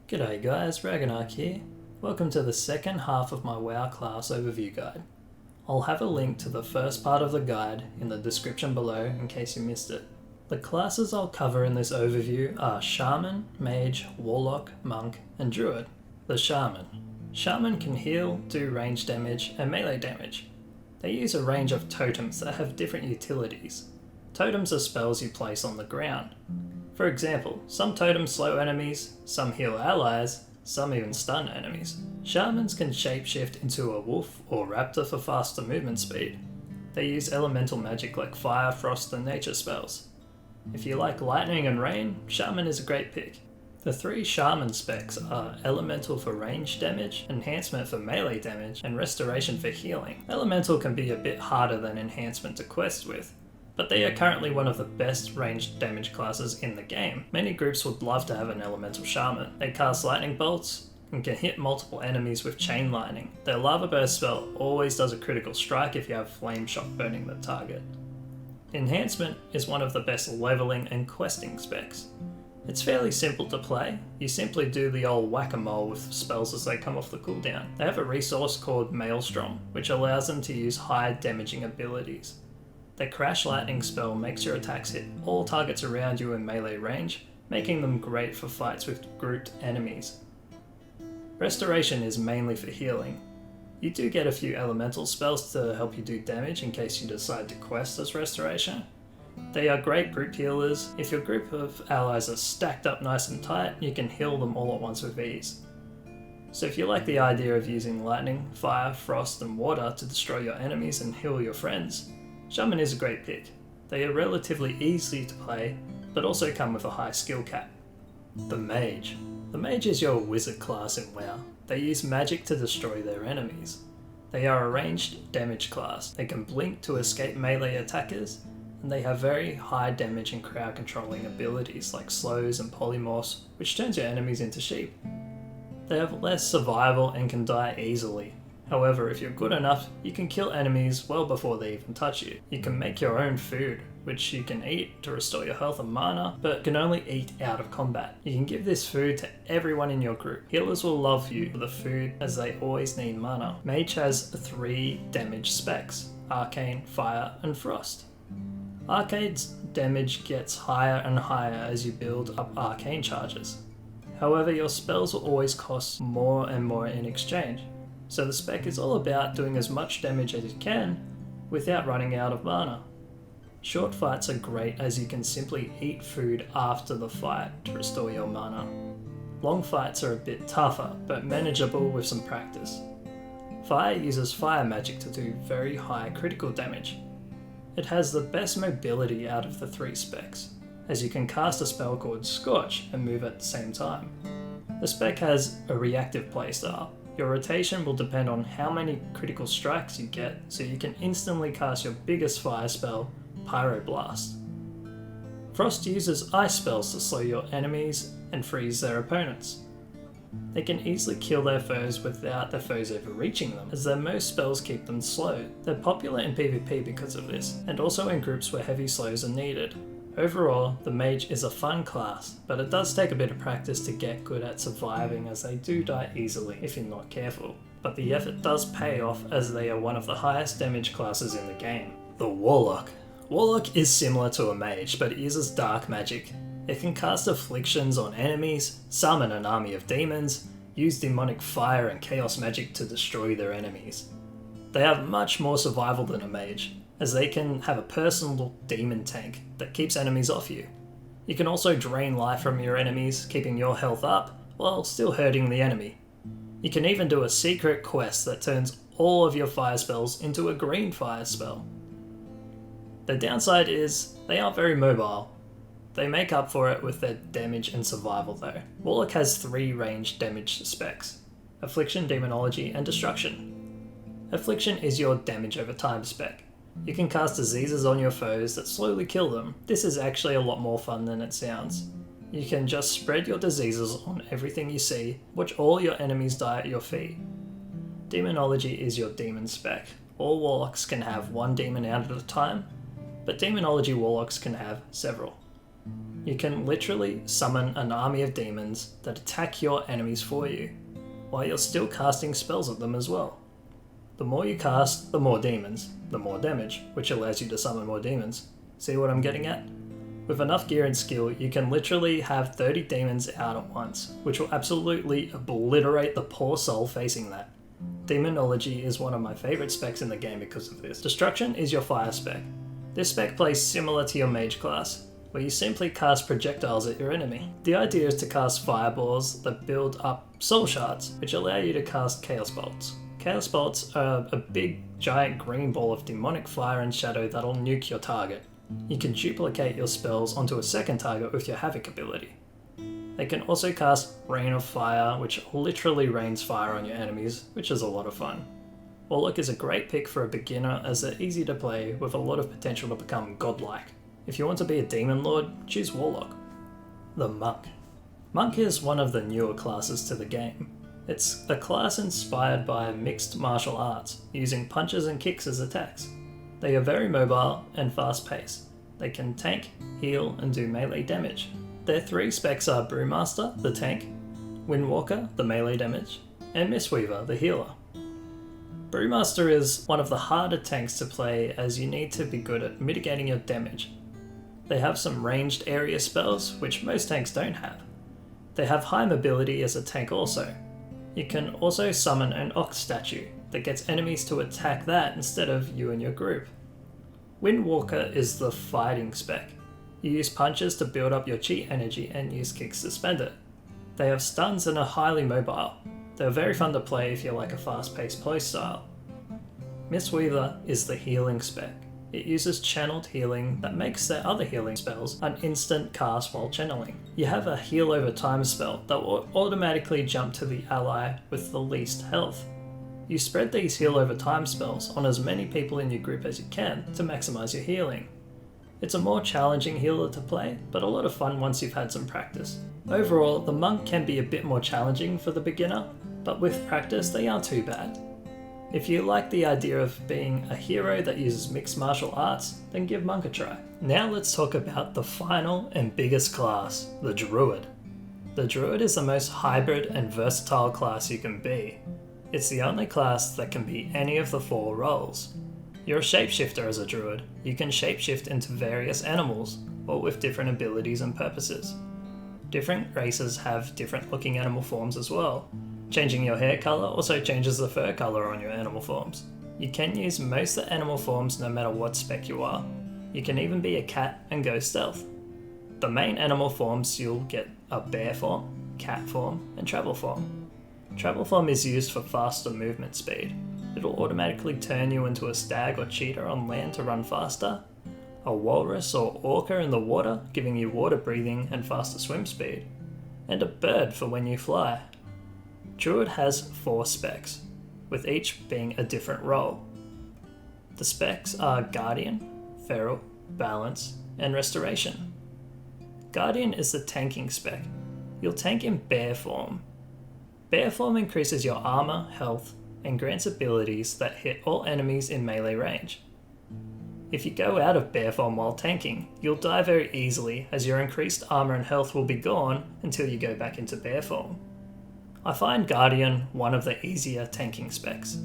G'day guys, Ragnark here. Welcome to the second half of my WoW class overview guide. I'll have a link to the first part of the guide in the description below in case you missed it. The classes I'll cover in this overview are Shaman, Mage, Warlock, Monk, and Druid. The Shaman. Shaman can heal, do range damage, and melee damage. They use a range of totems that have different utilities. Totems are spells you place on the ground. For example, some totems slow enemies, some heal allies, some even stun enemies. Shamans can shapeshift into a wolf or raptor for faster movement speed. They use elemental magic like fire, frost, and nature spells. If you like lightning and rain, Shaman is a great pick. The three Shaman specs are Elemental for range damage, Enhancement for melee damage, and Restoration for healing. Elemental can be a bit harder than Enhancement to quest with, but they are currently one of the best ranged damage classes in the game. Many groups would love to have an Elemental Shaman. They cast lightning bolts and can hit multiple enemies with chain lightning. Their Lava Burst spell always does a critical strike if you have Flame Shock burning the target. Enhancement is one of the best leveling and questing specs. It's fairly simple to play. You simply do the old whack-a-mole with spells as they come off the cooldown. They have a resource called Maelstrom, which allows them to use high damaging abilities. Their Crash Lightning spell makes your attacks hit all targets around you in melee range, making them great for fights with grouped enemies. Restoration is mainly for healing. You do get a few elemental spells to help you do damage in case you decide to quest as Restoration. They are great group healers. If your group of allies are stacked up nice and tight, you can heal them all at once with ease. So if you like the idea of using lightning, fire, frost, and water to destroy your enemies and heal your friends, Shaman is a great pick. They are relatively easy to play, but also come with a high skill cap. The Mage. The Mage is your wizard class in WoW. They use magic to destroy their enemies. They are a ranged damage class. They can blink to escape melee attackers, and they have very high damage and crowd controlling abilities like slows and polymorphs, which turns your enemies into sheep. They have less survival and can die easily. However, if you're good enough, you can kill enemies well before they even touch you. You can make your own food, which you can eat to restore your health and mana, but can only eat out of combat. You can give this food to everyone in your group. Healers will love you for the food as they always need mana. Mage has 3 damage specs: Arcane, Fire, and Frost. Arcane's damage gets higher and higher as you build up arcane charges. However, your spells will always cost more and more in exchange. So the spec is all about doing as much damage as you can without running out of mana. Short fights are great as you can simply eat food after the fight to restore your mana. Long fights are a bit tougher, but manageable with some practice. Fire uses fire magic to do very high critical damage. It has the best mobility out of the 3 specs, as you can cast a spell called Scorch and move at the same time. The spec has a reactive playstyle. Your rotation will depend on how many critical strikes you get, so you can instantly cast your biggest fire spell, Pyroblast. Frost uses ice spells to slow your enemies and freeze their opponents. They can easily kill their foes without their foes overreaching them, as their most spells keep them slow. They're popular in PvP because of this, and also in groups where heavy slows are needed. Overall, the Mage is a fun class, but it does take a bit of practice to get good at surviving, as they do die easily if you're not careful. But the effort does pay off, as they are one of the highest damage classes in the game. The Warlock. Warlock is similar to a Mage, but it uses dark magic. It can cast afflictions on enemies, summon an army of demons, use demonic fire and chaos magic to destroy their enemies. They have much more survival than a Mage, as they can have a personal demon tank that keeps enemies off you. You can also drain life from your enemies, keeping your health up while still hurting the enemy. You can even do a secret quest that turns all of your fire spells into a green fire spell. The downside is they aren't very mobile. They make up for it with their damage and survival though. Warlock has 3 ranged damage specs: Affliction, Demonology, and Destruction. Affliction is your damage over time spec. You can cast diseases on your foes that slowly kill them. This is actually a lot more fun than it sounds. You can just spread your diseases on everything you see, watch all your enemies die at your feet. Demonology is your demon spec. All warlocks can have 1 demon out at a time, but Demonology warlocks can have several. You can literally summon an army of demons that attack your enemies for you, while you're still casting spells at them as well. The more you cast, the more demons, the more damage, which allows you to summon more demons. See what I'm getting at? With enough gear and skill, you can literally have 30 demons out at once, which will absolutely obliterate the poor soul facing that. Demonology is one of my favourite specs in the game because of this. Destruction is your fire spec. This spec plays similar to your mage class, where you simply cast projectiles at your enemy. The idea is to cast fireballs that build up soul shards, which allow you to cast chaos bolts. Chaos bolts are a big, giant green ball of demonic fire and shadow that'll nuke your target. You can duplicate your spells onto a second target with your Havoc ability. They can also cast Rain of Fire, which literally rains fire on your enemies, which is a lot of fun. Warlock is a great pick for a beginner as they're easy to play with a lot of potential to become godlike. If you want to be a demon lord, choose Warlock. The Monk. Monk is one of the newer classes to the game. It's a class inspired by mixed martial arts, using punches and kicks as attacks. They are very mobile and fast paced. They can tank, heal, and do melee damage. Their 3 specs are Brewmaster, the tank, Windwalker, the melee damage, and Mistweaver, the healer. Brewmaster is one of the harder tanks to play as you need to be good at mitigating your damage. They have some ranged area spells, which most tanks don't have. They have high mobility as a tank also. You can also summon an Ox statue that gets enemies to attack that instead of you and your group. Windwalker is the fighting spec. You use punches to build up your chi energy and use kicks to spend it. They have stuns and are highly mobile. They're very fun to play if you like a fast-paced playstyle. Mistweaver is the healing spec. It uses channeled healing that makes their other healing spells an instant cast while channeling. You have a heal over time spell that will automatically jump to the ally with the least health. You spread these heal over time spells on as many people in your group as you can to maximize your healing. It's a more challenging healer to play, but a lot of fun once you've had some practice. Overall, the Monk can be a bit more challenging for the beginner, but with practice they aren't too bad. If you like the idea of being a hero that uses mixed martial arts, then give Monk a try. Now let's talk about the final and biggest class, the Druid. The Druid is the most hybrid and versatile class you can be. It's the only class that can be any of the 4 roles. You're a shapeshifter as a Druid. You can shapeshift into various animals, all with different abilities and purposes. Different races have different looking animal forms as well. Changing your hair colour also changes the fur colour on your animal forms. You can use most of the animal forms no matter what spec you are. You can even be a cat and go stealth. The main animal forms you'll get are bear form, cat form, and travel form. Travel form is used for faster movement speed. It'll automatically turn you into a stag or cheetah on land to run faster, a walrus or orca in the water, giving you water breathing and faster swim speed, and a bird for when you fly. Druid has 4 specs, with each being a different role. The specs are Guardian, Feral, Balance, and Restoration. Guardian is the tanking spec. You'll tank in bear form. Bear form increases your armor, health, and grants abilities that hit all enemies in melee range. If you go out of bear form while tanking, you'll die very easily as your increased armor and health will be gone until you go back into bear form. I find Guardian one of the easier tanking specs.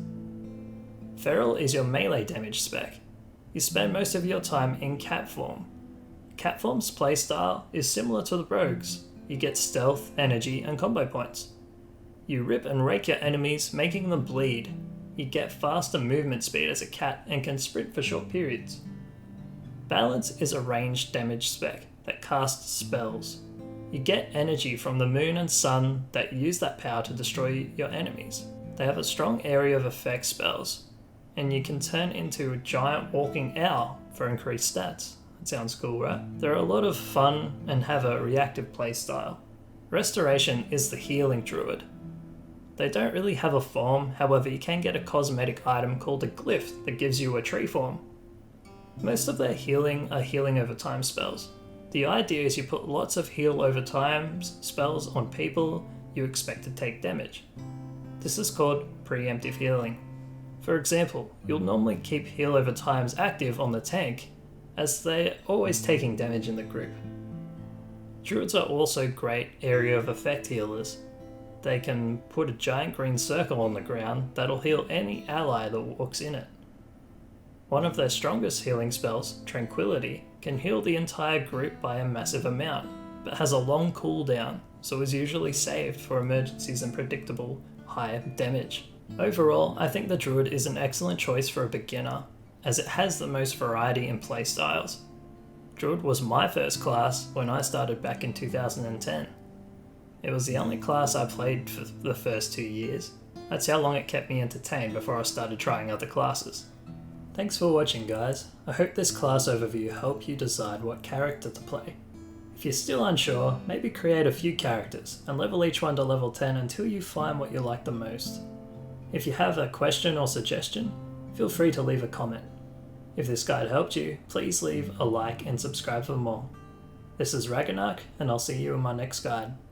Feral is your melee damage spec. You spend most of your time in cat form. Cat form's playstyle is similar to the rogues. You get stealth, energy, and combo points. You rip and rake your enemies, making them bleed. You get faster movement speed as a cat and can sprint for short periods. Balance is a ranged damage spec that casts spells. You get energy from the moon and sun that use that power to destroy your enemies. They have a strong area of effect spells, and you can turn into a giant walking owl for increased stats. That sounds cool, right? They're a lot of fun and have a reactive playstyle. Restoration is the healing druid. They don't really have a form, however you can get a cosmetic item called a glyph that gives you a tree form. Most of their healing are healing over time spells. The idea is you put lots of heal over time spells on people you expect to take damage. This is called preemptive healing. For example, you'll normally keep heal over times active on the tank, as they're always taking damage in the group. Druids are also great area of effect healers. They can put a giant green circle on the ground that'll heal any ally that walks in it. One of their strongest healing spells, Tranquility, can heal the entire group by a massive amount, but has a long cooldown, so is usually saved for emergencies and predictable high damage. Overall, I think the Druid is an excellent choice for a beginner, as it has the most variety in playstyles. Druid was my first class when I started back in 2010. It was the only class I played for the first 2 years. That's how long it kept me entertained before I started trying other classes. Thanks for watching, guys. I hope this class overview helped you decide what character to play. If you're still unsure, maybe create a few characters and level each one to level 10 until you find what you like the most. If you have a question or suggestion, feel free to leave a comment. If this guide helped you, please leave a like and subscribe for more. This is Ragnarok, and I'll see you in my next guide.